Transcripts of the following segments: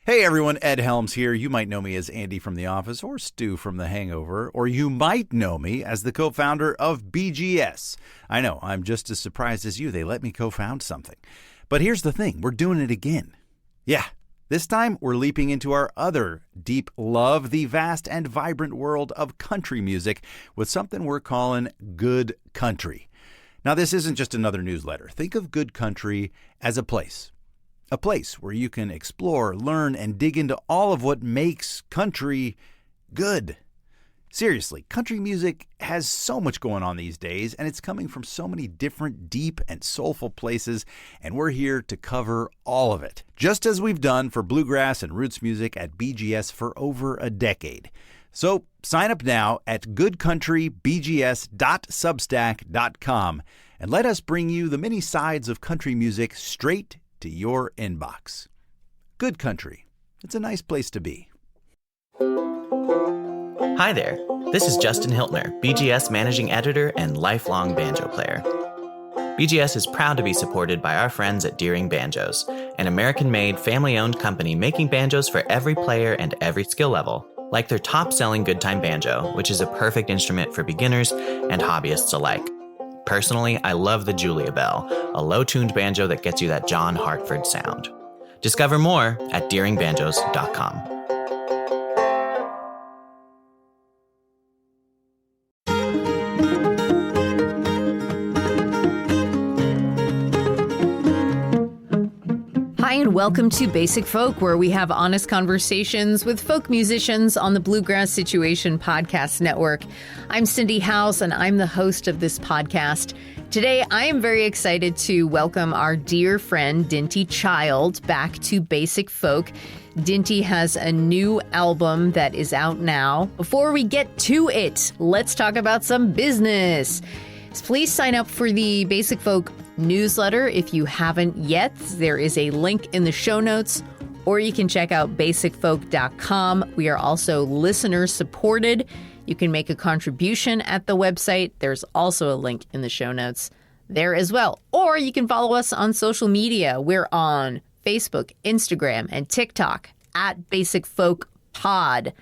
Hey everyone, Ed Helms here. You might know me as Andy from The Office or Stu from The Hangover, or you might know me as the co-founder of BGS. I know, I'm just as surprised as you. They let me co-found something. But here's the thing, we're doing it again. Yeah, this time we're leaping into our other deep love, the vast and vibrant world of country music, with something we're calling Good Country. Now, this isn't just another newsletter. Think of Good Country as a place. A place where you can explore, learn, and dig into all of what makes country good. Seriously, country music has so much going on these days, and it's coming from so many different deep and soulful places, and we're here to cover all of it, just as we've done for bluegrass and roots music at BGS for over a decade. So sign up now at goodcountrybgs.substack.com and let us bring you the many sides of country music straight to your inbox. Good Country. It's a nice place to be. Hi there. This is Justin Hiltner, BGS Managing Editor and lifelong banjo player. BGS is proud to be supported by our friends at Deering Banjos, an American-made, family-owned company making banjos for every player and every skill level, like their top-selling Good Time Banjo, which is a perfect instrument for beginners and hobbyists alike. Personally, I love the Julia Bell, a low-tuned banjo that gets you that John Hartford sound. Discover more at deeringbanjos.com. Hi, and welcome to Basic Folk, where we have honest conversations with folk musicians on the Bluegrass Situation Podcast Network. I'm Cindy House, and I'm the host of this podcast. Today, I am very excited to welcome our dear friend, Dinty Child, back to Basic Folk. Dinty has a new album that is out now. Before we get to it, let's talk about some business. Please sign up for the Basic Folk newsletter if you haven't yet. There is a link in the show notes, or you can check out basicfolk.com. We are also listener supported. You can make a contribution at the website. There's also a link in the show notes there as well. Or you can follow us on social media. We're on Facebook, Instagram, and TikTok at Basic Folk Pod.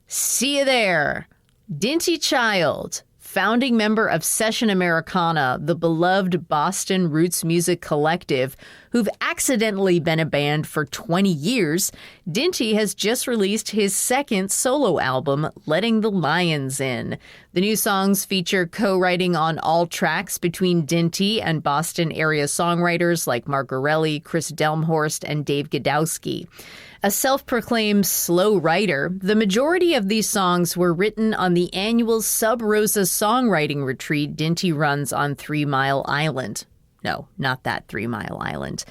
See you there. Dinty Child, founding member of Session Americana, the beloved Boston roots music collective, who've accidentally been a band for 20 years, Dinty has just released his second solo album, Letting the Lions In. The new songs feature co-writing on all tracks between Dinty and Boston area songwriters like Mark Gorelli, Chris Delmhorst, and Dave Godowski. A self-proclaimed slow writer, the majority of these songs were written on the annual Sub Rosa songwriting retreat Dinty runs on 3 Mile Island. No, not that 3 Mile Island.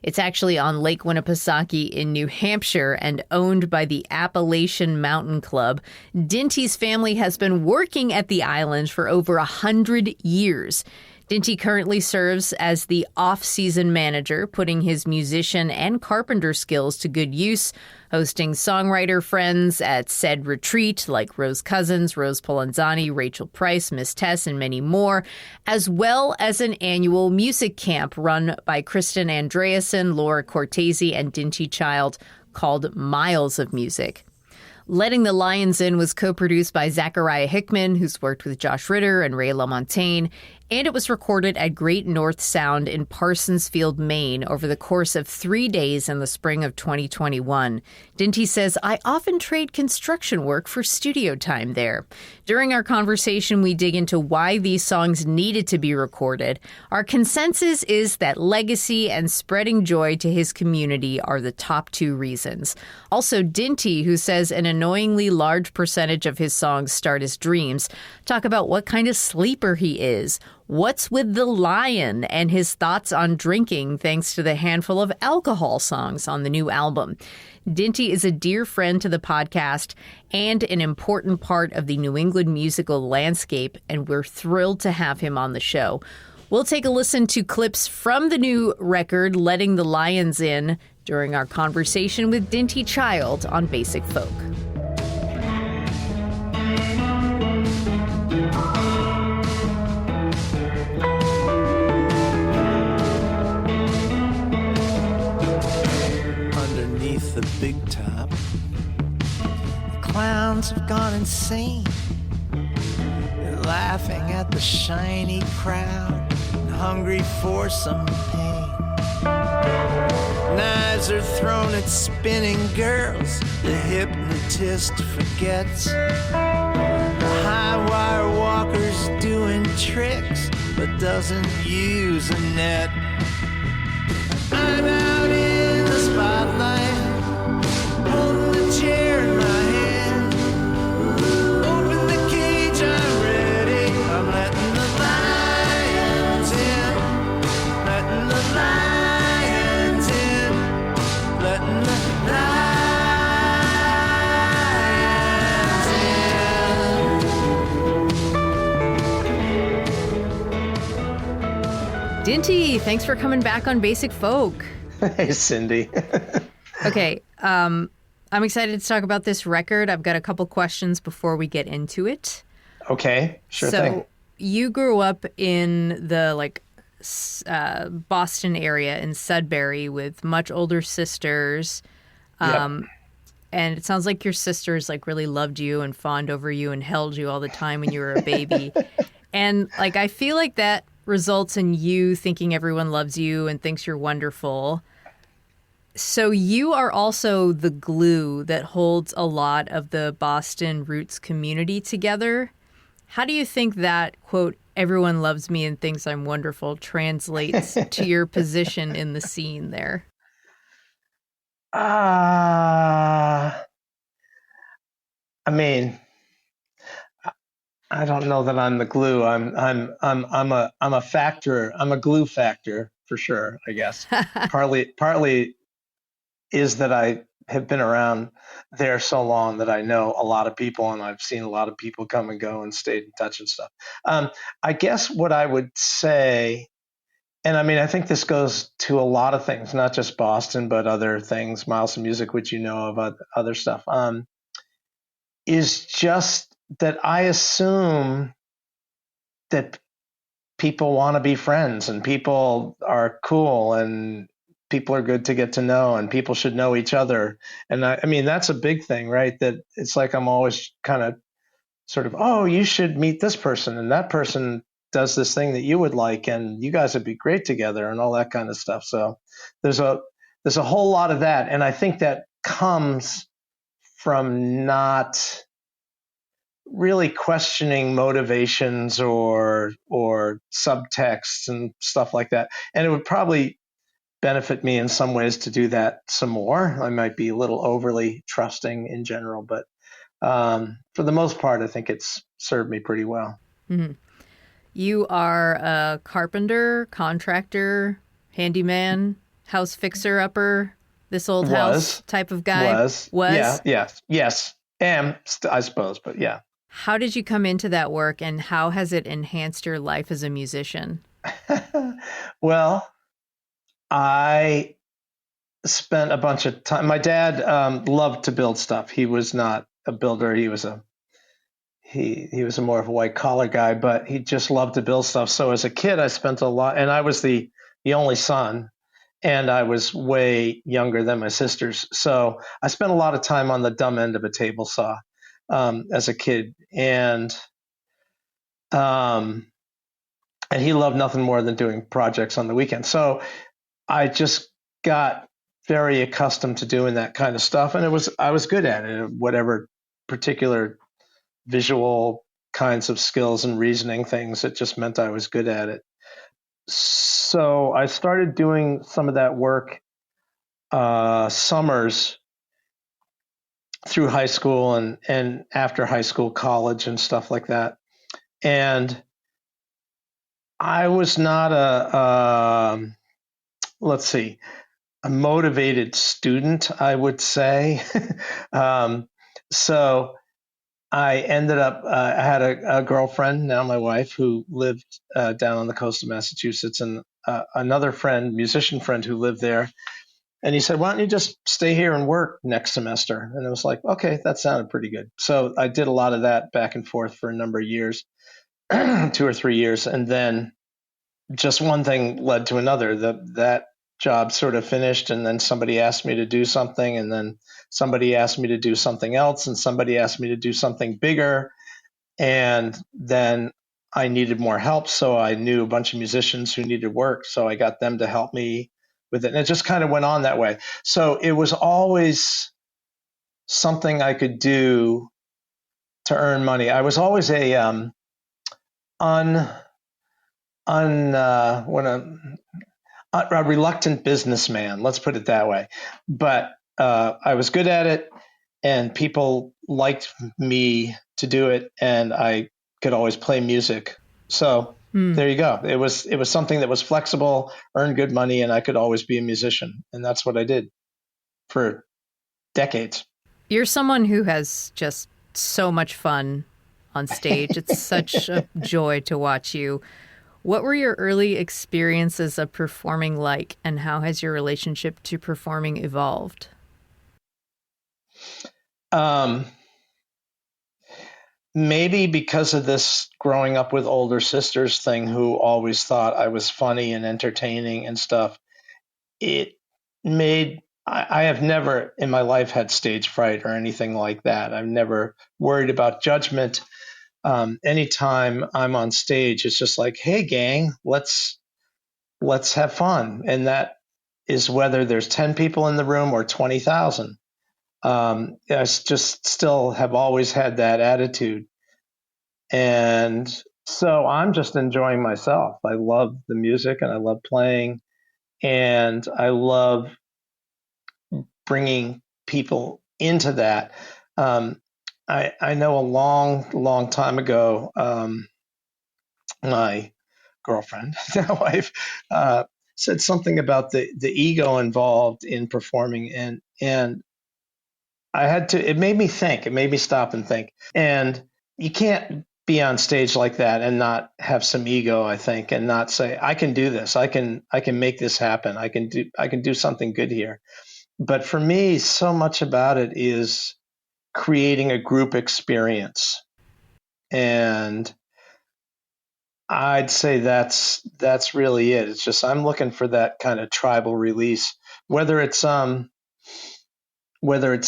It's actually on Lake Winnipesaukee in New Hampshire and owned by the Appalachian Mountain Club. Dinty's family has been working at the island for over 100 years. Dinty currently serves as the off-season manager, putting his musician and carpenter skills to good use, hosting songwriter friends at said retreat like Rose Cousins, Rose Polanzani, Rachel Price, Miss Tess, and many more, as well as an annual music camp run by Kristen Andreasen, Laura Cortese, and Dinty Child called Miles of Music. Letting the Lions In was co-produced by Zachariah Hickman, who's worked with Josh Ritter and Ray LaMontagne, and it was recorded at Great North Sound in Parsonsfield, Maine, over the course of 3 days in the spring of 2021. Dinty says, "I often trade construction work for studio time there." During our conversation, we dig into why these songs needed to be recorded. Our consensus is that legacy and spreading joy to his community are the top 2 reasons. Also, Dinty, who says an annoyingly large percentage of his songs start as dreams, talk about what kind of sleeper he is, what's with the lion, and his thoughts on drinking thanks to the handful of alcohol songs on the new album. Dinty is a dear friend to the podcast and an important part of the New England musical landscape, and we're thrilled to have him on the show. We'll take a listen to clips from the new record, Letting the Lions In, during our conversation with Dinty Child on Basic Folk. big top. The clowns have gone insane. They're laughing at the shiny crowd and hungry for some pain. Knives are thrown at spinning girls. The hypnotist forgets. The high wire walker's doing tricks but doesn't use a net. I'm out in the spotlight, holding the chair in my hand. Open the cage, I'm ready. I'm letting the lions in, letting the lions in, letting the lions in. Dinty, thanks for coming back on Basic Folk. Hey, Cindy. Okay, I'm excited to talk about this record. I've got a couple questions before we get into it. Okay, sure thing. So you grew up in the Boston area in Sudbury with much older sisters. Yep. And it sounds like your sisters really loved you and fawned over you and held you all the time when you were a baby. And I feel like that results in you thinking everyone loves you and thinks you're wonderful. So you are also the glue that holds a lot of the Boston roots community together. How do you think that, quote, everyone loves me and thinks I'm wonderful translates to your position in the scene there? I mean, I don't know that I'm the glue. I'm a factor. I'm a glue factor for sure, I guess. Partly is that I have been around there so long that I know a lot of people and I've seen a lot of people come and go and stayed in touch and stuff. I guess what I would say, and I mean, I think this goes to a lot of things, not just Boston, but other things, Miles of Music, which you know of, other stuff, is just that I assume that people want to be friends and people are cool and people are good to get to know and people should know each other. And I mean, that's a big thing, right? That it's like I'm always kind of sort of, oh, you should meet this person and that person does this thing that you would like and you guys would be great together and all that kind of stuff. So there's a whole lot of that. And I think that comes from not really questioning motivations or subtexts and stuff like that. And it would probably benefit me in some ways to do that some more. I might be a little overly trusting in general, but for the most part, I think it's served me pretty well. Mm-hmm. You are a carpenter, contractor, handyman, house fixer-upper, this old house type of guy? Was? Yeah, yes. Am, I suppose, but yeah. How did you come into that work and how has it enhanced your life as a musician? Well, I spent a bunch of time. My dad loved to build stuff. He was not a builder. He was he was a more of a white collar guy, but he just loved to build stuff. So as a kid, I spent a lot, and I was the only son, and I was way younger than my sisters. So I spent a lot of time on the dumb end of a table saw as a kid, and he loved nothing more than doing projects on the weekend. So I just got very accustomed to doing that kind of stuff, and I was good at it. Whatever particular visual kinds of skills and reasoning things, it just meant I was good at it. So I started doing some of that work summers through high school and after high school, college and stuff like that. And I was not a motivated student, I would say. So I ended up, I had a girlfriend, now my wife, who lived down on the coast of Massachusetts, and another friend, musician friend who lived there. And he said, why don't you just stay here and work next semester? And I was like, okay, that sounded pretty good. So I did a lot of that back and forth for a number of years, 2 or 3 years. And then just one thing led to another. That job sort of finished, and then somebody asked me to do something, and then somebody asked me to do something else, and somebody asked me to do something bigger. And then I needed more help. So I knew a bunch of musicians who needed work. So I got them to help me with it. And it just kind of went on that way. So it was always something I could do to earn money. I was always a a reluctant businessman. Let's put it that way. But I was good at it, and people liked me to do it, and I could always play music. So there you go. It was something that was flexible, earned good money, and I could always be a musician. And that's what I did for decades. You're someone who has just so much fun on stage. It's such a joy to watch you. What were your early experiences of performing like, and how has your relationship to performing evolved? Maybe because of this growing up with older sisters thing, who always thought I was funny and entertaining and stuff, it made, I have never in my life had stage fright or anything like that. I've never worried about judgment. Anytime I'm on stage, it's just like, hey gang, let's have fun. And that is whether there's 10 people in the room or 20,000. I just still have always had that attitude. And so I'm just enjoying myself. I love the music, and I love playing, and I love bringing people into that. I know a long time ago, my girlfriend, now wife, said something about the ego involved in performing, and I had to. It made me think. It made me stop and think. And you can't be on stage like that and not have some ego, I think, and not say, I can do this. I can make this happen. I can do something good here. But for me, so much about it is creating a group experience. And I'd say that's really it. It's just, I'm looking for that kind of tribal release, whether it's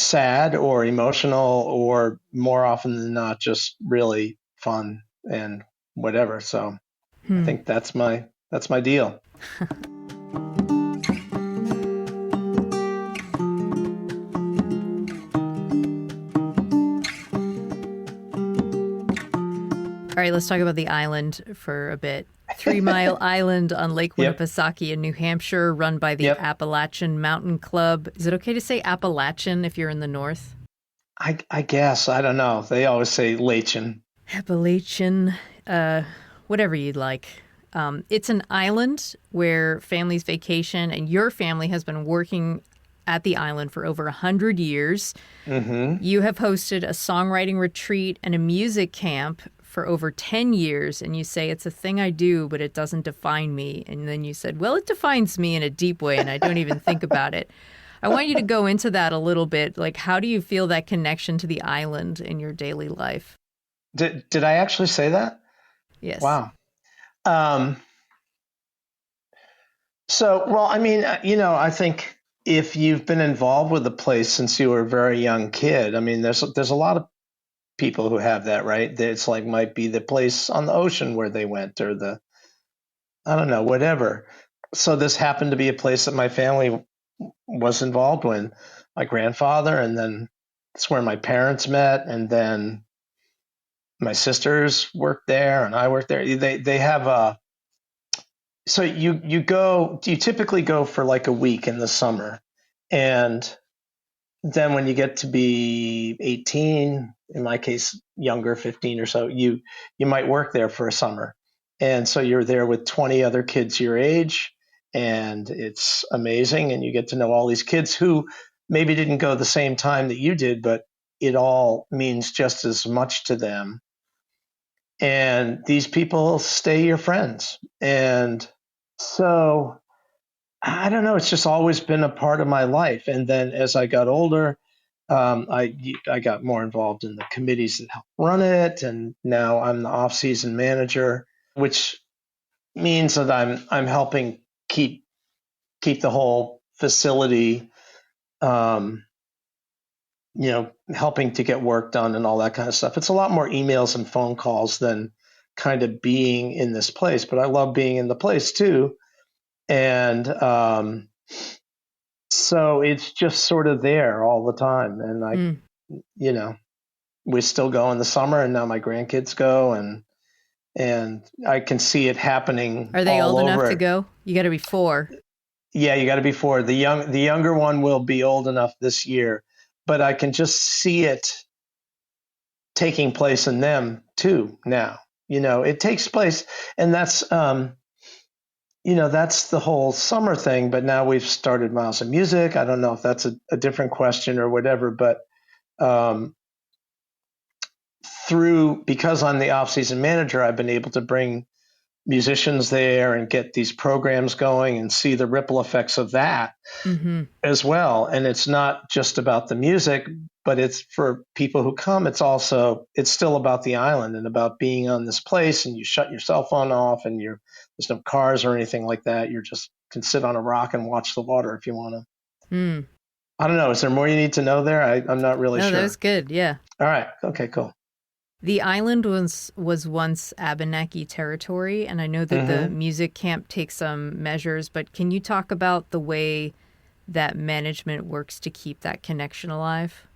sad or emotional, or more often than not, just really fun and whatever. So I think that's my deal. All right, let's talk about the island for a bit. 3 Mile Island on Lake Winnipesaukee in New Hampshire, run by the Appalachian Mountain Club. Is it okay to say Appalachian if you're in the north? I guess. I don't know. They always say Lachian. Appalachian, whatever you'd like. It's an island where families vacation, and your family has been working at the island for over 100 years. Mm-hmm. You have hosted a songwriting retreat and a music camp for over 10 years, and you say, it's a thing I do, but it doesn't define me. And then you said, well, it defines me in a deep way, and I don't even think about it. I want you to go into that a little bit. Like, how do you feel that connection to the island in your daily life? Did I actually say that? Yes. Wow. So, well, I mean, I think if you've been involved with the place since you were a very young kid, I mean, there's a lot of people who have that, right? It's like, might be the place on the ocean where they went, or I don't know, whatever. So this happened to be a place that my family was involved with. My grandfather, and then it's where my parents met, and then my sisters worked there, and I worked there. They have so you typically go for like a week in the summer, and then when you get to be 18, in my case, younger, 15 or so, you might work there for a summer. And so you're there with 20 other kids your age, and it's amazing. And you get to know all these kids who maybe didn't go the same time that you did, but it all means just as much to them. And these people stay your friends. And so I don't know. It's just always been a part of my life. And then as I got older, I got more involved in the committees that help run it, and now I'm the off-season manager, which means that I'm helping keep keep the whole facility, helping to get work done and all that kind of stuff. It's a lot more emails and phone calls than kind of being in this place, but I love being in the place too. And so it's just sort of there all the time. And we still go in the summer, and now my grandkids go, and I can see it happening. Are they all old over enough to go? You got to be 4. Yeah, you got to be 4. The younger one will be old enough this year, but I can just see it taking place in them too now. It takes place, and that's that's the whole summer thing. But now we've started Miles of Music. I don't know if that's a different question or whatever, but because I'm the off-season manager, I've been able to bring musicians there and get these programs going and see the ripple effects of that as well. And it's not just about the music, but it's for people who come. It's still about the island and about being on this place, and you shut your cell phone off, and there's no cars or anything like that. You just can sit on a rock and watch the water if you want to. I don't know. Is there more you need to know there? I'm not really sure. No, that was good. Yeah. All right. Okay, cool. The island was once Abenaki territory, and I know that the music camp takes some measures, but can you talk about the way that management works to keep that connection alive?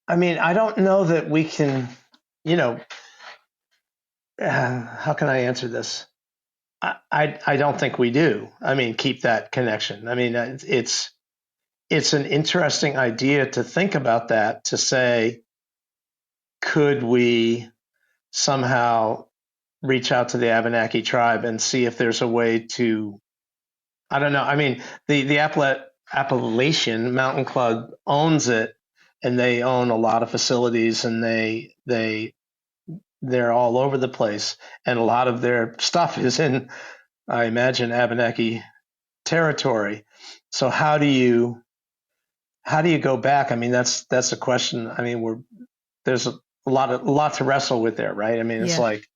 I mean, I don't know that we can, how can I answer this? I don't think we do. I mean, keep that connection. I mean, it's an interesting idea to think about that, to say, could we somehow reach out to the Abenaki tribe and see if there's a way to, I don't know. I mean, the Appalachian Mountain Club owns it, and they own a lot of facilities, and they're all over the place, and a lot of their stuff is in, I imagine, Abenaki territory. So how do you go back? I mean, that's a question. I mean, there's a lot to wrestle with there, right? I mean, it's like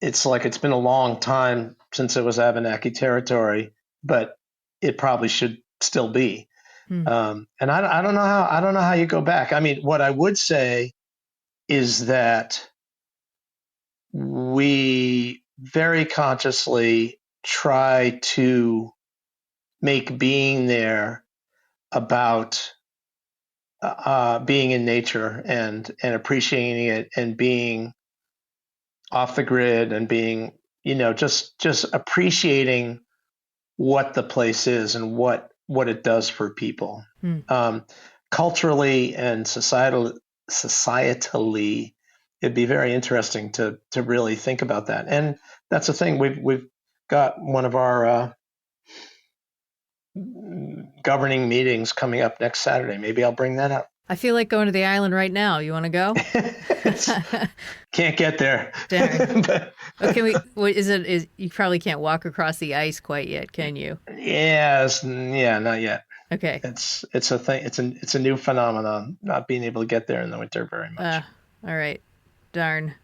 it's been a long time since it was Abenaki territory, but it probably should still be. And I don't know how you go back. I mean, what I would say is that we very consciously try to make being there about being in nature and appreciating it, and being off the grid, and being, just appreciating what the place is and what it does for people. Culturally and societally, it'd be very interesting to really think about that. And that's the thing. We've got one of our governing meetings coming up next Saturday. Maybe I'll bring that up. I feel like going to the island right now. You want to go? Can't get there. Darn. Okay, you probably can't walk across the ice quite yet, can you? Yeah, not yet. Okay. It's a thing. It's a new phenomenon, not being able to get there in the winter very much. All right. Darn.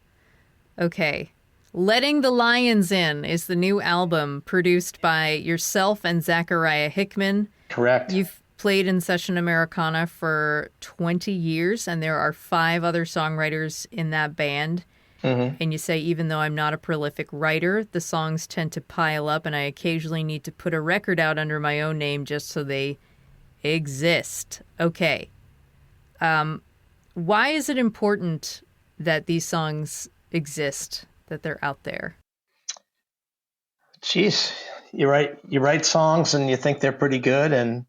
Okay. Letting the Lions In is the new album produced by yourself and Zachariah Hickman. Correct. You've played in Session Americana for 20 years, and there are 5 other songwriters in that band. And you say, even though I'm not a prolific writer, the songs tend to pile up, and I occasionally need to put a record out under my own name just so they exist. Okay. Why is it important that these songs exist, that they're out there? Jeez, you write songs and you think they're pretty good, and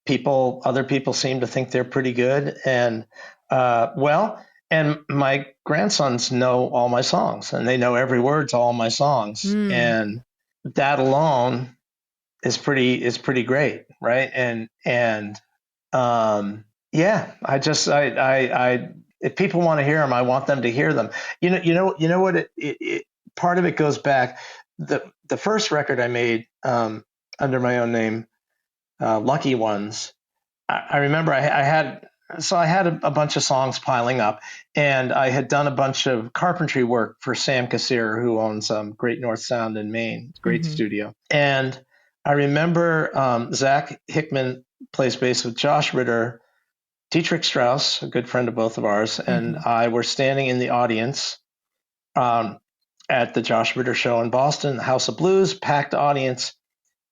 other people seem to think they're pretty good. And and my grandsons know all my songs, and they know every word to all my songs. And that alone is pretty great. Right. And if people want to hear them, I want them to hear them. You know what, part of it goes back. The first record I made under my own name, Lucky Ones, I remember I had a bunch of songs piling up, and I had done a bunch of carpentry work for Sam Kassir, who owns Great North Sound in Maine, great studio. And I remember Zach Hickman plays bass with Josh Ritter. Dietrich Strauss, a good friend of both of ours, and I were standing in the audience at the Josh Ritter show in Boston, House of Blues, packed audience,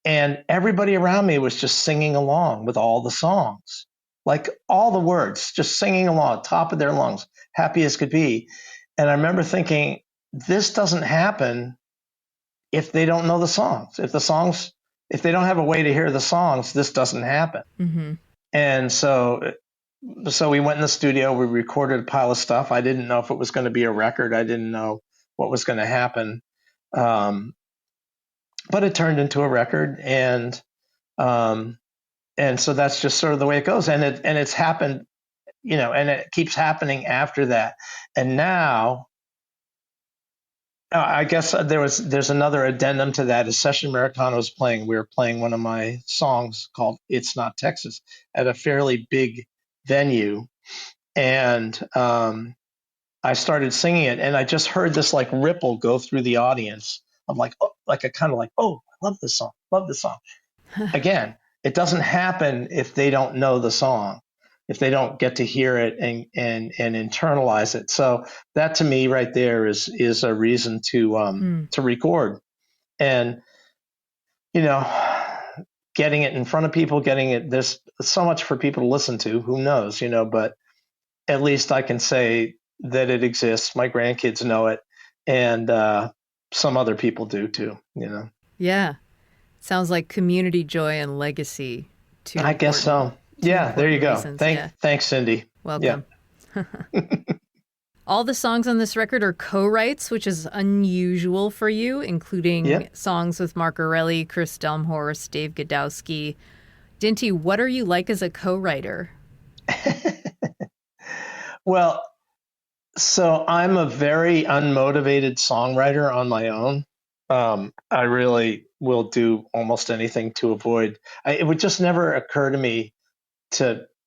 and everybody around me was just singing along with all the songs, like all the words, just singing along, top of their lungs, happy as could be. And I remember thinking, this doesn't happen if they don't know the songs. If they don't have a way to hear the songs, this doesn't happen. Mm-hmm. And so we went in the studio, we recorded a pile of stuff. I didn't know if it was going to be a record. I didn't know what was going to happen. But it turned into a record, and so that's just sort of the way it goes. And it's happened, and it keeps happening after that. And now, I guess there's another addendum to that. As Session Americana was playing, we were playing one of my songs called "It's Not Texas" at a fairly big venue, and I started singing it, and I just heard this like ripple go through the audience. I'm like, oh, like a kind of like, oh, I love this song. Again, it doesn't happen if they don't know the song, if they don't get to hear it and internalize it. So that to me right there is a reason to record, and getting it in front of people, there's so much for people to listen to. Who knows, but at least I can say that it exists. My grandkids know it, and some other people do too, Yeah. Sounds like community joy and legacy. I guess so. Yeah, there you go. Reasons. Thanks, Cindy. Welcome. Yeah. All the songs on this record are co-writes, which is unusual for you, including songs with Mark Orelli, Chris Delmhorst, Dave Godowski. Dinty, what are you like as a co-writer? Well, so I'm a very unmotivated songwriter on my own. I really will do almost anything to avoid. It would just never occur to me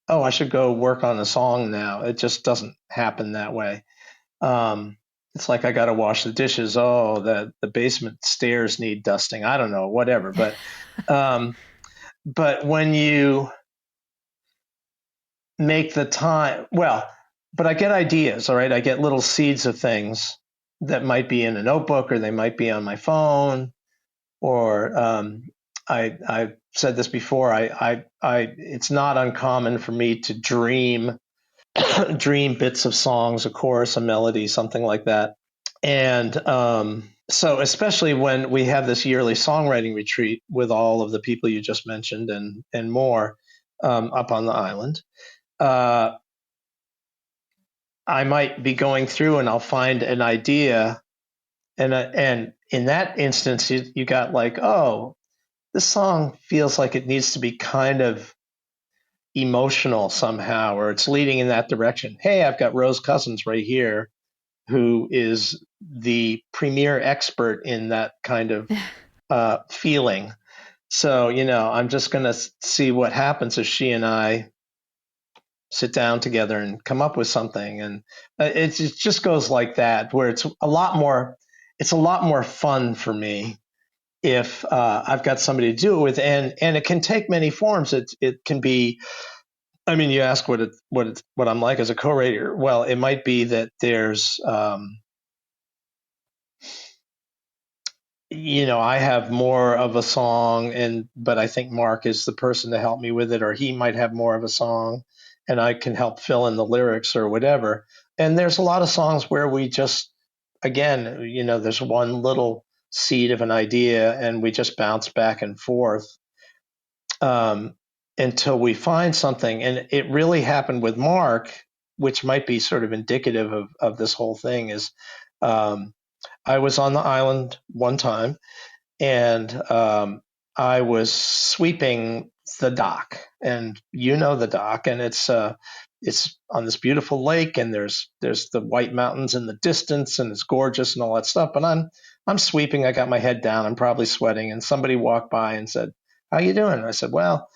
I should go work on a song now. It just doesn't happen that way. It's like I got to wash the dishes. Oh, the basement stairs need dusting. I don't know, whatever. But but when you make the time, but I get ideas, all right? I get little seeds of things that might be in a notebook, or they might be on my phone, or I've said this before. It's not uncommon for me to dream bits of songs, a chorus, a melody, something like that. And so especially when we have this yearly songwriting retreat with all of the people you just mentioned and more up on the island, I might be going through and I'll find an idea, and in that instance, you got like, oh, this song feels like it needs to be kind of emotional somehow, or it's leading in that direction. Hey, I've got Rose Cousins right here, who is the premier expert in that kind of feeling. So, I'm just going to see what happens if she and I sit down together and come up with something. And it just goes like that, where it's a lot more fun for me if I've got somebody to do it with, and it can take many forms. It can be, I mean, you ask what I'm like as a co-writer. Well, it might be that there's, I have more of a song, but I think Mark is the person to help me with it, or he might have more of a song, and I can help fill in the lyrics or whatever. And there's a lot of songs where we just, again, there's one little seed of an idea, and we just bounce back and forth until we find something. And it really happened with Mark, which might be sort of indicative of this whole thing, is I was on the island one time, and I was sweeping the dock, and the dock, and it's on this beautiful lake, and there's the White Mountains in the distance, and it's gorgeous and all that stuff. But I'm sweeping. I got my head down. I'm probably sweating, and somebody walked by and said, "How you doing?" And I said, "Well,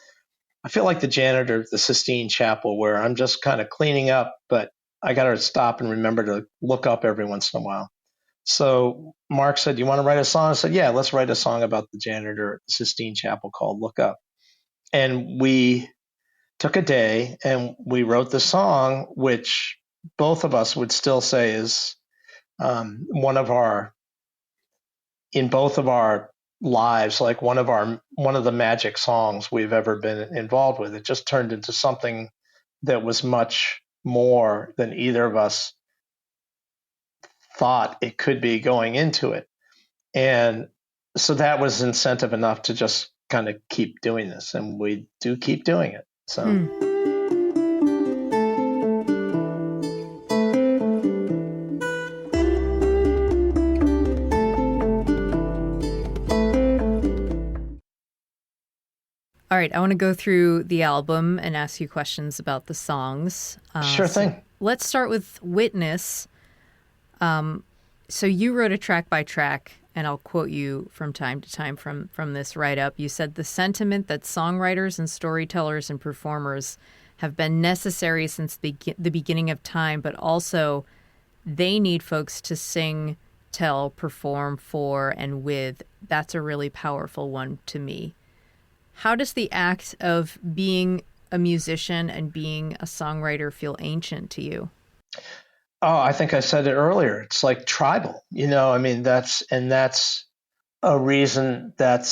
I feel like the janitor of the Sistine Chapel, where I'm just kind of cleaning up, but I got to stop and remember to look up every once in a while." So Mark said, "You want to write a song?" I said, "Yeah, let's write a song about the janitor at the Sistine Chapel called Look Up." And we took a day and we wrote the song, which both of us would still say is one of our, in both of our lives, like one of the magic songs we've ever been involved with. It just turned into something that was much more than either of us thought it could be going into it. And so that was incentive enough to just kind of keep doing this, and we do keep doing it. So All right, I want to go through the album and ask you questions about the songs. Sure thing. Let's start with Witness. So you wrote a track by track, and I'll quote you from time to time from this write-up. You said, "The sentiment that songwriters and storytellers and performers have been necessary since the beginning of time, but also they need folks to sing, tell, perform for, and with. That's a really powerful one to me." How does the act of being a musician and being a songwriter feel ancient to you? Oh, I think I said it earlier. It's like tribal, I mean, that's a reason that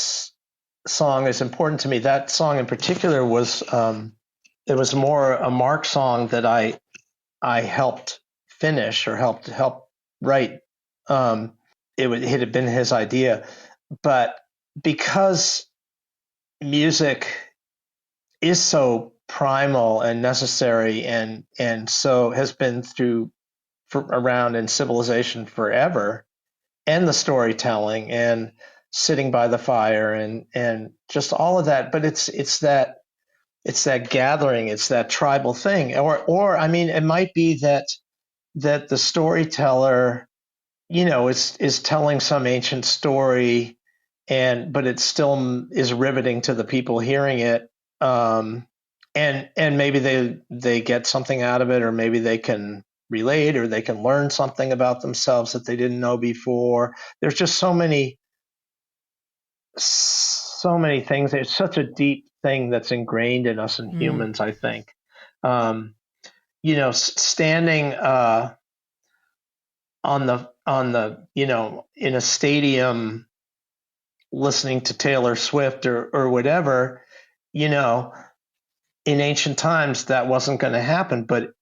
song is important to me. That song in particular was, it was more a Mark song that I helped finish or helped write. It had been his idea, but because music is so primal and necessary and so has been around in civilization forever, and the storytelling and sitting by the fire and just all of that, but it's that gathering, it's that tribal thing, or I mean, it might be that the storyteller is telling some ancient story, but it still is riveting to the people hearing it, and maybe they get something out of it, or maybe they can relate, or they can learn something about themselves that they didn't know before. There's just so many things. It's such a deep thing that's ingrained in us and humans, I think. Standing on the in a stadium listening to Taylor Swift or whatever, in ancient times that wasn't going to happen, but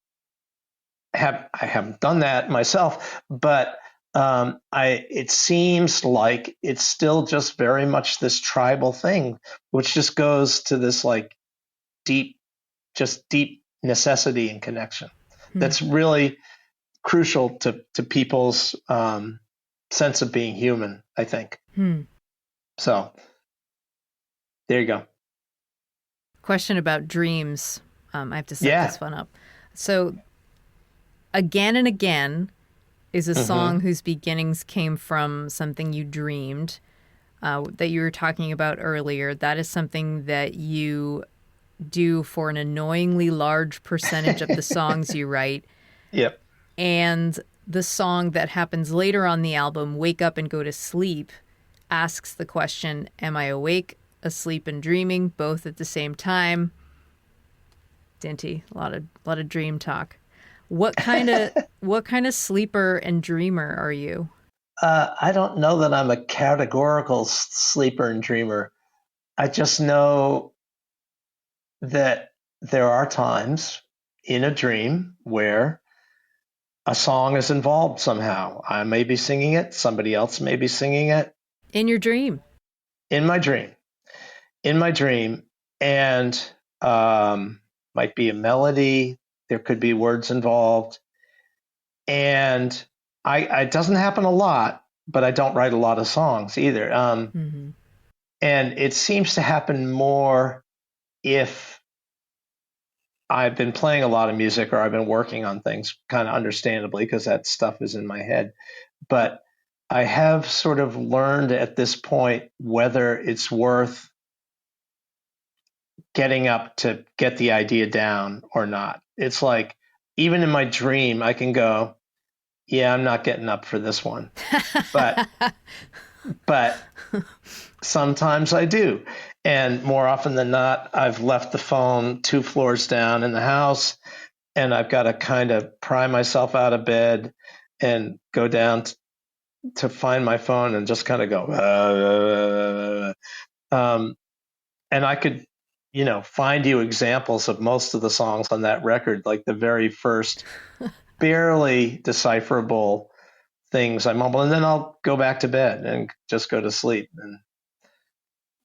I haven't done that myself, but it seems like it's still just very much this tribal thing, which just goes to this like deep necessity and connection. That's really crucial to people's sense of being human, I think. So there you go. Question about dreams. I have to set this one up. So Again and Again is a song whose beginnings came from something you dreamed, that you were talking about earlier. That is something that you do for an annoyingly large percentage of the songs you write. Yep. And the song that happens later on the album, Wake Up and Go to Sleep, asks the question, am I awake, asleep, and dreaming, both at the same time? Dinty, a lot of dream talk. What kind of sleeper and dreamer are you? I don't know that I'm a categorical sleeper and dreamer. I just know that there are times in a dream where a song is involved somehow. I may be singing it. Somebody else may be singing it. In your dream? In my dream. And might be a melody. There could be words involved. And it doesn't happen a lot, but I don't write a lot of songs either. And it seems to happen more if I've been playing a lot of music or I've been working on things, kind of understandably, because that stuff is in my head. But I have sort of learned at this point whether it's worth getting up to get the idea down or not. It's like, even in my dream, I can go, yeah, I'm not getting up for this one. But but sometimes I do. And more often than not, I've left the phone 2 floors down in the house, and I've got to kind of pry myself out of bed and go down to find my phone and just kind of go. And I could, find you examples of most of the songs on that record, like the very first barely decipherable things I mumble, and then I'll go back to bed and just go to sleep. And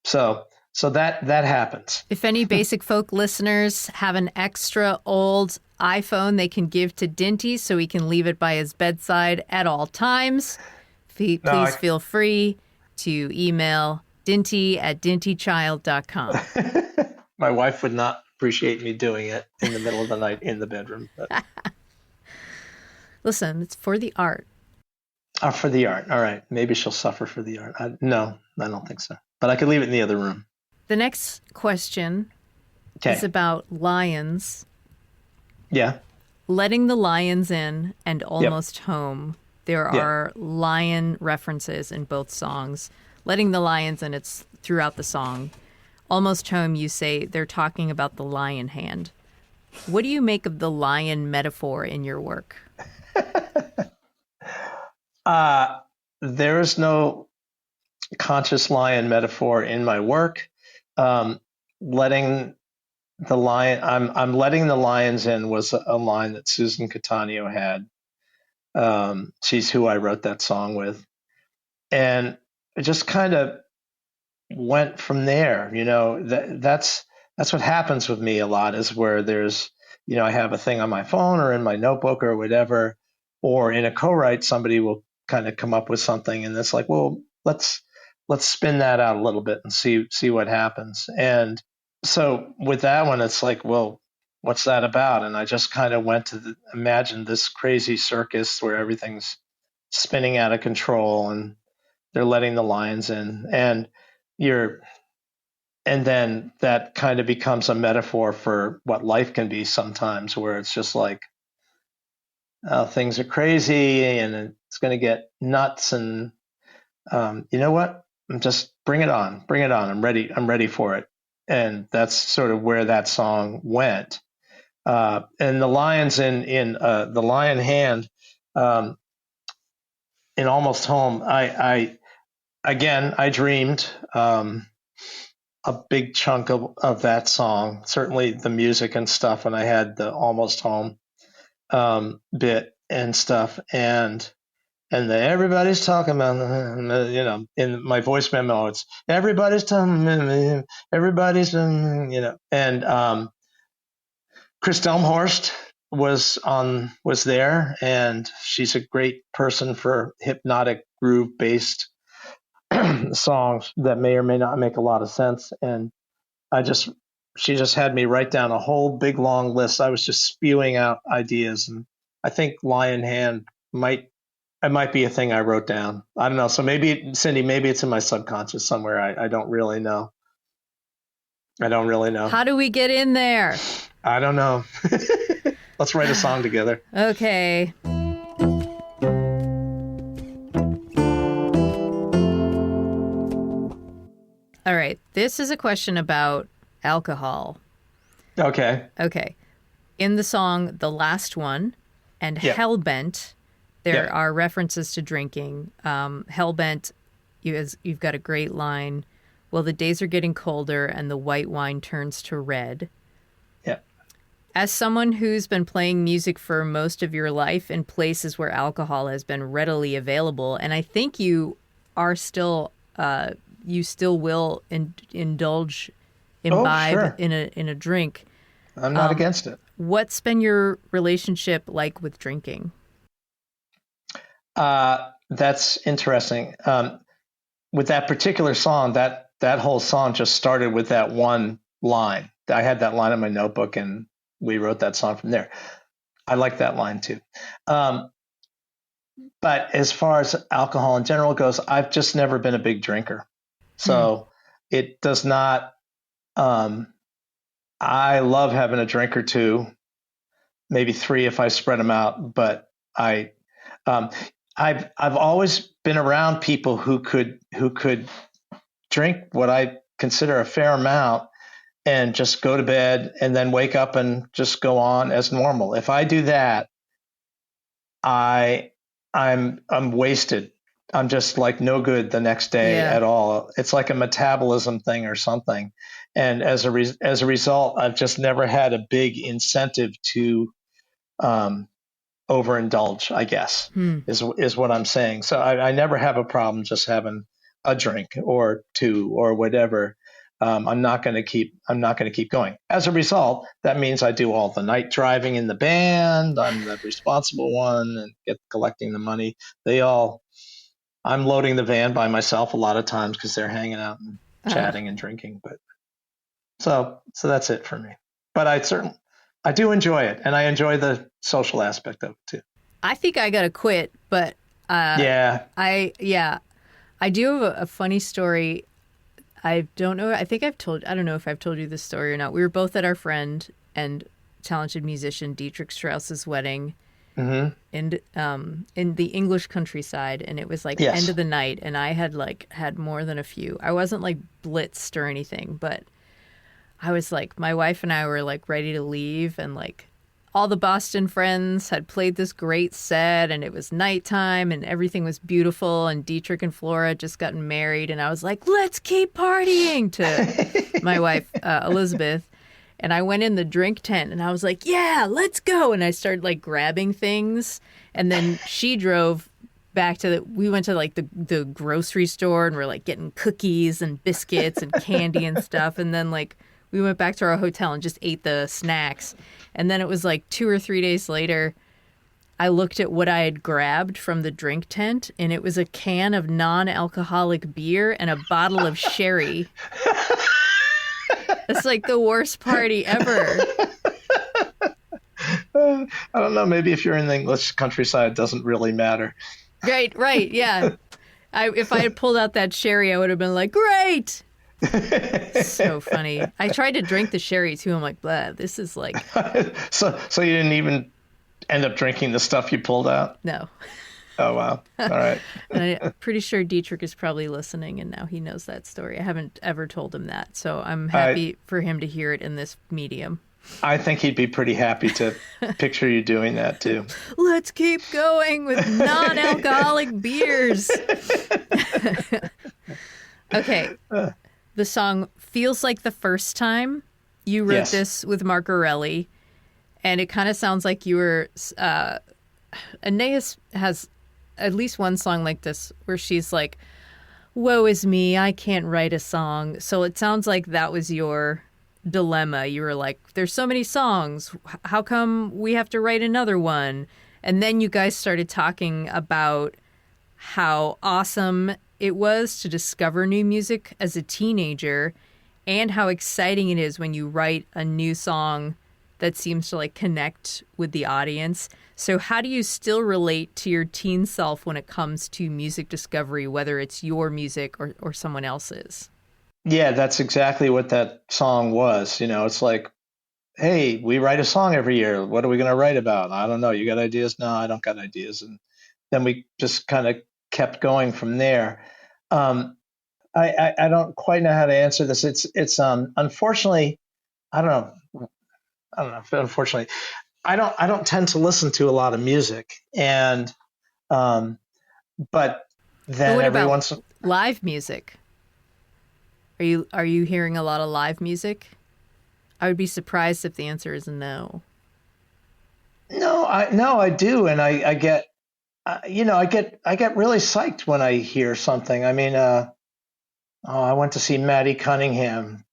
so that happens. If any Basic Folk listeners have an extra old iPhone they can give to Dinty so he can leave it by his bedside at all times, please feel free to email dinty@dintychild.com. My wife would not appreciate me doing it in the middle of the night in the bedroom. But. Listen, it's for the art. For the art. All right. Maybe she'll suffer for the art. No, I don't think so. But I could leave it in the other room. The next question is about lions. Yeah. Letting the lions in and almost home. There are lion references in both songs. Letting the lions in, it's throughout the song. Almost home, you say they're talking about the lion hand. What do you make of the lion metaphor in your work? There is no conscious lion metaphor in my work. Letting the lion, I'm letting the lions in was a line that Susan Cattaneo had. She's who I wrote that song with, and it just kind of went from there. That's what happens with me a lot, is where there's, I have a thing on my phone or in my notebook or whatever, or in a co-write, somebody will kind of come up with something, and it's like, well, let's spin that out a little bit and see what happens. And so with that one, it's like, well, what's that about? And I just kind of went to imagine this crazy circus where everything's spinning out of control and they're letting the lions in, and then that kind of becomes a metaphor for what life can be sometimes, where it's just like, things are crazy and it's going to get nuts, and you know what? Just bring it on. I'm ready for it. And that's sort of where that song went. And the lions in the lion hand, in Almost Home, I dreamed a big chunk of that song, certainly the music and stuff, when I had the Almost Home bit and stuff, and everybody's talking about, in my voice memo, it's everybody's talking, everybody's, and Chris Delmhorst was there, and she's a great person for hypnotic groove based songs that may or may not make a lot of sense. And she just had me write down a whole big long list. I was just spewing out ideas, and I think Lion Hand might be a thing I wrote down. I don't know. So maybe, Cindy, maybe it's in my subconscious somewhere. I don't really know. How do we get in there? I don't know. Let's write a song together. Okay. All right. This is a question about alcohol. Okay. In the song The Last One and Hellbent, there are references to drinking. Hellbent, you've got a great line. Well, the days are getting colder and the white wine turns to red. Yeah. As someone who's been playing music for most of your life in places where alcohol has been readily available, and I think you are still, you still will imbibe in a drink. I'm not against it. What's been your relationship like with drinking? That's interesting. With that particular song, that whole song just started with that one line. I had that line in my notebook, and we wrote that song from there. I like that line too. But as far as alcohol in general goes, I've just never been a big drinker. So it does not, I love having a drink or two, maybe 3 if I spread them out, but I Um, I've always been around people who could drink what I consider a fair amount and just go to bed and then wake up and just go on as normal. If I do that, I'm wasted. I'm just like no good the next day Yeah. at all. It's like a metabolism thing or something. And as a result, I've just never had a big incentive to um, overindulge, I guess, is what I'm saying. So I never have a problem just having a drink or two or whatever. I'm not going to keep going. As a result, that means I do all the night driving in the band. I'm the responsible one and collecting the money. I'm loading the van by myself a lot of times because they're hanging out and chatting and drinking. But so that's it for me. But I do enjoy it, and I enjoy the social aspect of it too. I think I gotta quit, but Yeah. I do have a funny story. I don't know. I don't know if I've told you this story or not. We were both at our friend and talented musician Dietrich Strauss's wedding in the English countryside, and it was like Yes. end of the night, and I had more than a few. I wasn't like blitzed or anything, but I was like, my wife and I were like ready to leave, and like all the Boston friends had played this great set, and it was nighttime and everything was beautiful, and Dietrich and Flora had just gotten married, and I was like, let's keep partying to my wife, Elizabeth. And I went in the drink tent and I was like, yeah, let's go. And I started like grabbing things. And then she drove back we went to like the grocery store and we're like getting cookies and biscuits and candy and stuff. And then like we went back to our hotel and just ate the snacks. And then it was like 2 or 3 days later, I looked at what I had grabbed from the drink tent, and it was a can of non-alcoholic beer and a bottle of sherry. It's like the worst party ever. I don't know. Maybe if you're in the English countryside, it doesn't really matter. Right, yeah. If I had pulled out that sherry, I would have been like, great. So funny. I tried to drink the sherry too. I'm like, blah, this is like. So you didn't even end up drinking the stuff you pulled out? No. Oh, wow. All right. And I'm pretty sure Dietrich is probably listening, and now he knows that story. I haven't ever told him that, so I'm happy for him to hear it in this medium. I think he'd be pretty happy to picture you doing that, too. Let's keep going with non-alcoholic beers. Okay. The song Feels Like the First Time. You wrote this with Mark Orelli, and it kind of sounds like you were... Aeneas has at least one song like this where she's like, woe is me, I can't write a song. So it sounds like that was your dilemma. You were like, there's so many songs. How come we have to write another one? And then you guys started talking about how awesome it was to discover new music as a teenager and how exciting it is when you write a new song that seems to like connect with the audience. So how do you still relate to your teen self when it comes to music discovery, whether it's your music or someone else's? Yeah, that's exactly what that song was. You know, it's like, hey, we write a song every year. What are we going to write about? I don't know. You got ideas? No, I don't got ideas. And then we just kind of kept going from there. I don't quite know how to answer this. It's unfortunately, I don't know. Unfortunately, I don't tend to listen to a lot of music, and but then what every about once live music? Are you hearing a lot of live music? I would be surprised if the answer is no. No, I do, and I get I get really psyched when I hear something. I mean, I went to see Maddie Cunningham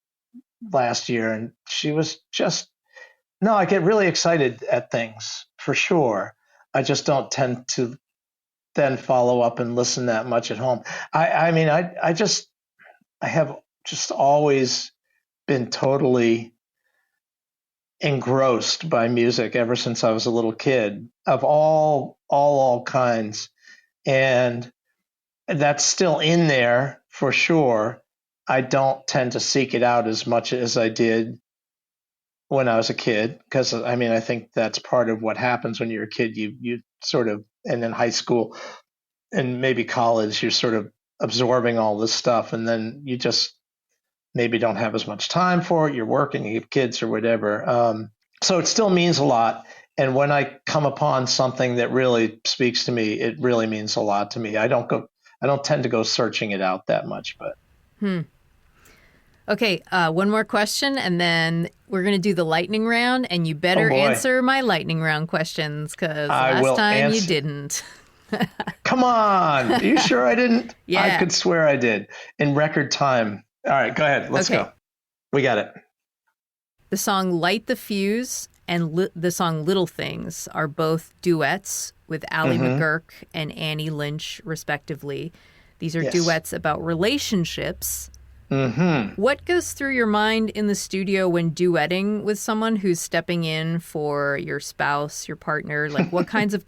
last year, and she was just. No, I get really excited at things, for sure. I just don't tend to then follow up and listen that much at home. I have just always been totally engrossed by music ever since I was a little kid of all kinds. And that's still in there for sure. I don't tend to seek it out as much as I did when I was a kid, because I mean, I think that's part of what happens when you're a kid. You sort of and in high school and maybe college, you're sort of absorbing all this stuff, and then you just maybe don't have as much time for it. You're working, you have kids or whatever. So it still means a lot. And when I come upon something that really speaks to me, it really means a lot to me. I don't tend to go searching it out that much, but. Okay, one more question, and then we're going to do the lightning round, and you better answer my lightning round questions, because last time you didn't. Come on. Are you sure I didn't? Yeah. I could swear I did in record time. All right, go ahead. Let's go. We got it. The song Light the Fuse and the song Little Things are both duets with Ally McGurk and Annie Lynch, respectively. These are duets about relationships. What goes through your mind in the studio when duetting with someone who's stepping in for your spouse, your partner? Like, what kinds of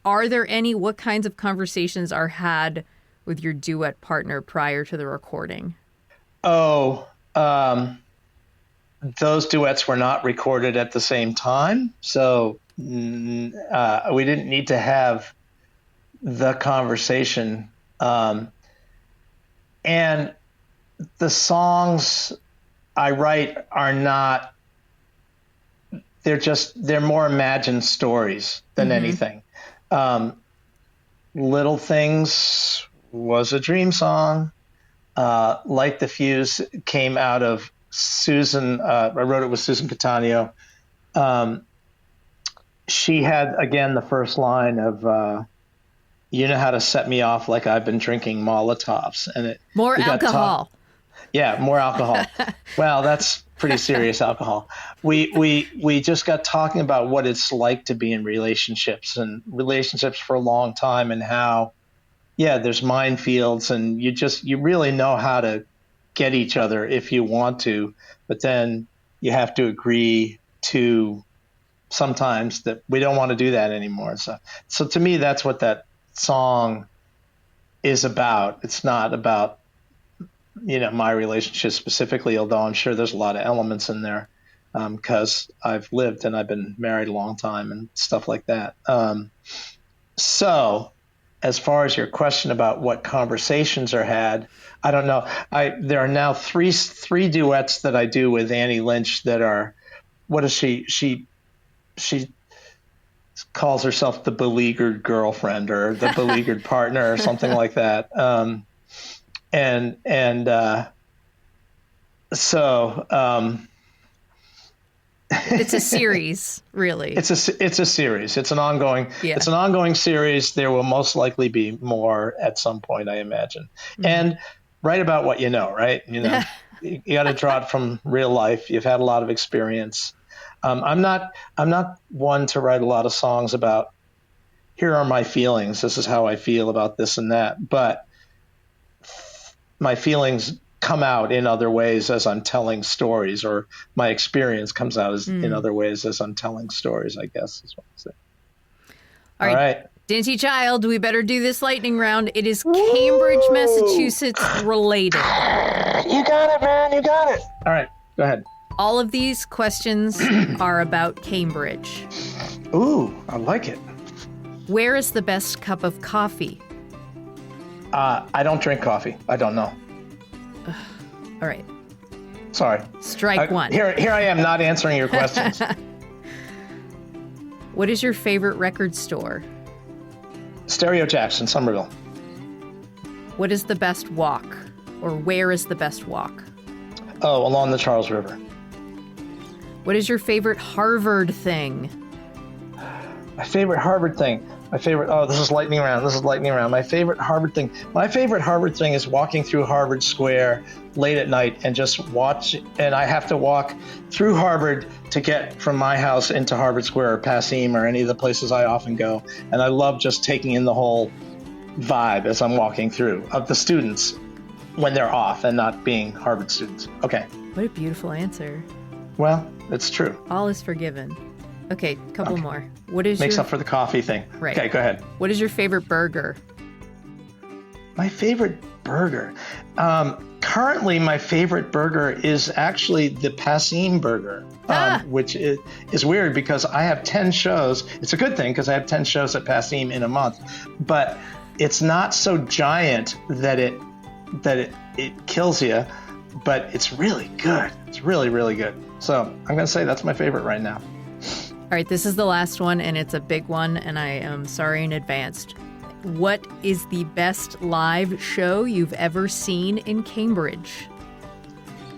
are there any? What kinds of conversations are had with your duet partner prior to the recording? Those duets were not recorded at the same time, so we didn't need to have the conversation. And the songs I write are not, they're more imagined stories than anything. Little Things was a dream song. Light the Fuse came out of Susan. I wrote it with Susan Catania. She had, again, the first line of, you know how to set me off like I've been drinking Molotovs. And more alcohol. More alcohol. Well, that's pretty serious alcohol. We just got talking about what it's like to be in relationships for a long time, and how, there's minefields, and you really know how to get each other if you want to, but then you have to agree to sometimes that we don't want to do that anymore. So to me, that's what that song is about. It's not about, my relationship specifically, although I'm sure there's a lot of elements in there, because I've lived and I've been married a long time and stuff like that. So as far as your question about what conversations are had, I don't know. There are now three duets that I do with Annie Lynch that are, what is she calls herself the beleaguered girlfriend or the beleaguered partner or something like that. It's a series, really. It's a series. It's an ongoing series. There will most likely be more at some point, I imagine. And write about what you know, right? You got to draw it from real life. You've had a lot of experience. I'm not one to write a lot of songs about, here are my feelings. This is how I feel about this and that. But my feelings come out in other ways as I'm telling stories, or my experience comes out in other ways as I'm telling stories, I guess is what I'm saying. All right. Dinty Child, we better do this lightning round. It is Cambridge, Massachusetts related. You got it, man. You got it. All right. Go ahead. All of these questions are about Cambridge. Ooh, I like it. Where is the best cup of coffee? I don't drink coffee. I don't know. All right. Sorry. Strike one. Here I am not answering your questions. What is your favorite record store? Stereo Jacks in Somerville. What is the best walk? Or where is the best walk? Oh, along the Charles River. What is your favorite Harvard thing? My favorite Harvard thing. This is lightning round. My favorite Harvard thing. My favorite Harvard thing is walking through Harvard Square late at night and just watch. And I have to walk through Harvard to get from my house into Harvard Square or Passim or any of the places I often go. And I love just taking in the whole vibe as I'm walking through of the students when they're off and not being Harvard students. Okay. What a beautiful answer. Well, it's true. All is forgiven. Okay, couple more. What is Makes up for the coffee thing. Right. Okay, go ahead. What is your favorite burger? My favorite burger. Currently, my favorite burger is actually the Passim burger, which is weird because I have 10 shows. It's a good thing because I have 10 shows at Passim in a month, but it's not so giant that it kills you, but it's really good. It's really, really good. So I'm going to say that's my favorite right now. All right, this is the last one, and it's a big one, and I am sorry in advance. What is the best live show you've ever seen in Cambridge?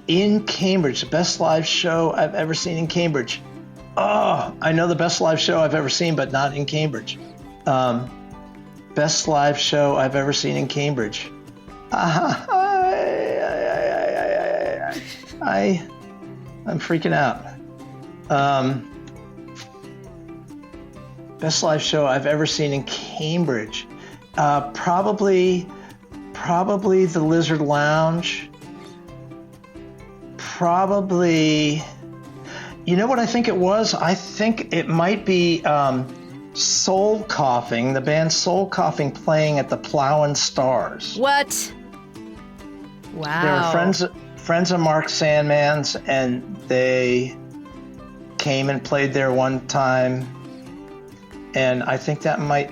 In Cambridge, the best live show I've ever seen in Cambridge. Oh, I know the best live show I've ever seen, but not in Cambridge. Best live show I've ever seen in Cambridge. I'm freaking out. Best live show I've ever seen in Cambridge. Probably the Lizard Lounge. Probably, you know what I think it was? I think it might be Soul Coughing, the band Soul Coughing playing at the Plowin' Stars. What? Wow. They were friends of Mark Sandman's, and they came and played there one time. And I think that might,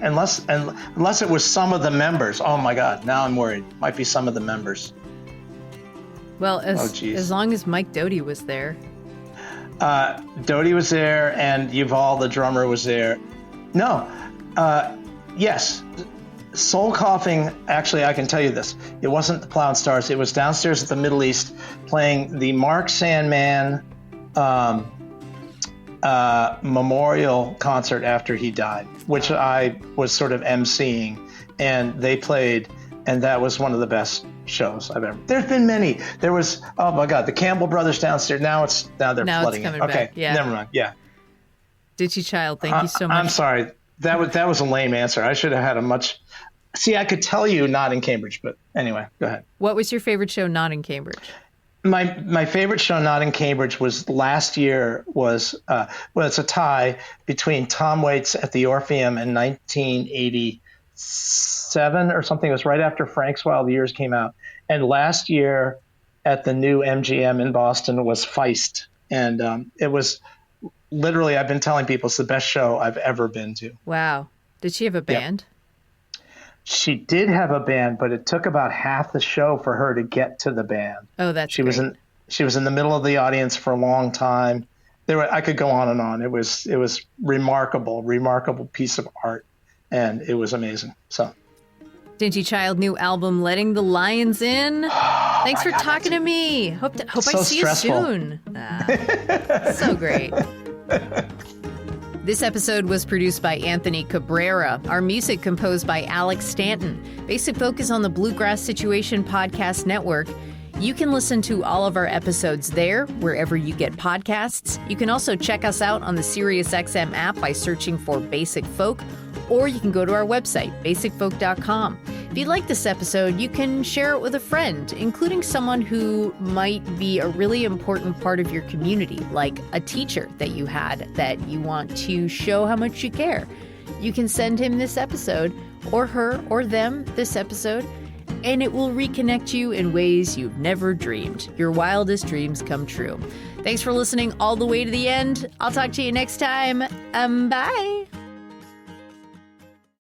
unless it was some of the members. Oh my God, now I'm worried. Might be some of the members. Well, as long as Mike Doty was there. Doty was there, and Yuval, the drummer, was there. No, yes. Soul Coughing, actually, I can tell you this. It wasn't the Plowin' Stars. It was downstairs at the Middle East playing the Mark Sandman memorial concert after he died, which I was sort of emceeing, and they played, and that was one of the best shows I've ever. There's been many. There was, oh my God, the Campbell Brothers downstairs. Now they're flooding it. Okay, back. Yeah. Never mind. Yeah. Dinty Child, thank you so much. I'm sorry. That was a lame answer. I should have had a much. See, I could tell you not in Cambridge, but anyway, go ahead. What was your favorite show not in Cambridge? My favorite show not in Cambridge was last year was, it's a tie between Tom Waits at the Orpheum in 1987 or something. It was right after Frank's Wild Years came out. And last year at the new MGM in Boston was Feist. And it was literally, I've been telling people, it's the best show I've ever been to. Wow. Did she have a band? Yep. She did have a band, but it took about half the show for her to get to the band. Oh, that's she great. She was in the middle of the audience for a long time. I could go on and on. It was remarkable piece of art, and it was amazing. So, Dinty Child, new album, Letting the Lions In. Thanks for talking to me. Hope I see stressful. you soon. So great. This episode was produced by Anthony Cabrera. Our music composed by Alex Stanton. Basic Focus on the Bluegrass Situation Podcast Network. You can listen to all of our episodes there, wherever you get podcasts. You can also check us out on the SiriusXM app by searching for Basic Folk, or you can go to our website, basicfolk.com. If you like this episode, you can share it with a friend, including someone who might be a really important part of your community, like a teacher that you had that you want to show how much you care. You can send him this episode, or her or them this episode, and it will reconnect you in ways you've never dreamed. Your wildest dreams come true. Thanks for listening all the way to the end. I'll talk to you next time. Bye.